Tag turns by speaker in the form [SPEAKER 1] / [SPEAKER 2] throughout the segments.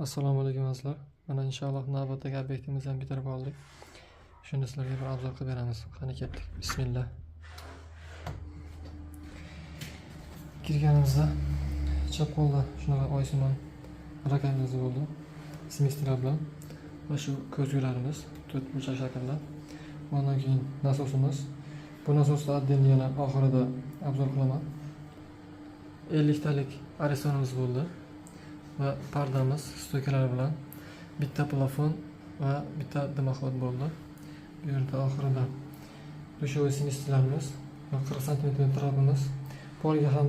[SPEAKER 1] Assalomu alaykum do'stlar. Mana inshaalloh navbatdagi obyektimizni ham bitirib oldik. Shunda sizlarga bir obzor qilib beramiz. Qani ketdik. Bismillah. Kirganimizda chap qo'lda shunaqa oysimon rakamimiz bo'ldi. Semestrar bilan va shu ko'zgularimiz to'rtburchak shaklda. Undan keyin nasosimiz. Bu nasosni отдельно yana oxirida obzor qilaman. 50 talik aresonimiz bo'ldi. Va pardamiz stokalar bilan bitta plafon va bitta dimoxod bo'ldi. Bu yerda oxirida dushovoy semestlarimiz va 40 cm trapimiz. Polga ham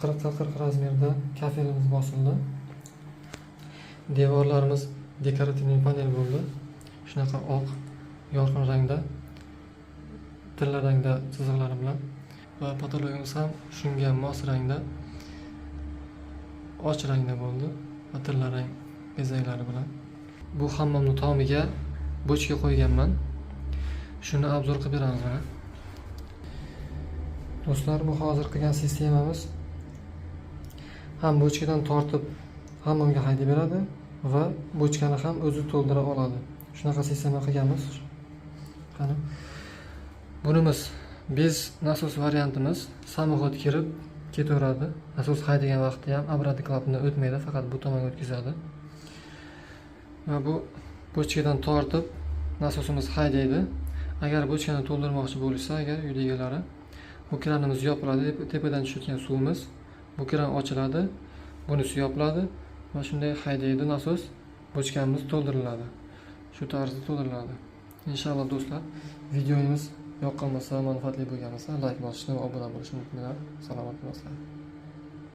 [SPEAKER 1] 40 ga 40 razmerda kafelimiz bosildi. Devorlarimiz dekorativniy panel bo'ldi. Shunaqa oq, yorqin rangda, tilla rangda chiziqlari bilan va patologimiz ham shunga mos rangda, och rangda bo'ldi. Tilla rang bezaklari bilan. Bu hammomning tomiga bochka qo'yganman. Shuni obzor qilib beramiz mana. Do'stlar, bu hozir qilgan sistemamiz ham bochkadan tortib hammomga haydab beradi va bochkani ham o'zi to'ldira oladi. Shunaqa sistema qilganmiz. Qani. Bunimiz bez nasos variantimiz. Samoxod kirib ketaveradi. Nasos haydagan vaqtda ham obratni klapani o'tmaydi, faqat bu tomonga o'tkazadi. Va bu bochkadan tortib nasosimiz haydaydi. Agar bochkani to'ldirmoqchi bo'lsa, agar uyda egalari, bu kranimiz yopiladi, tepadan tushayotgan suvimiz, bu kran ochiladi, bunisi yopiladi va shunday haydaydi nasos, bochkamiz to'ldiriladi. Shu tarzda to'ldiriladi. Inshaalloh do'stlar, videomiz yoqqan bo'lsa, manfaatli bo'lgan bo'lsa, like bosishni va obuna bo'lishni unutmanglar. Salomat bo'linglar.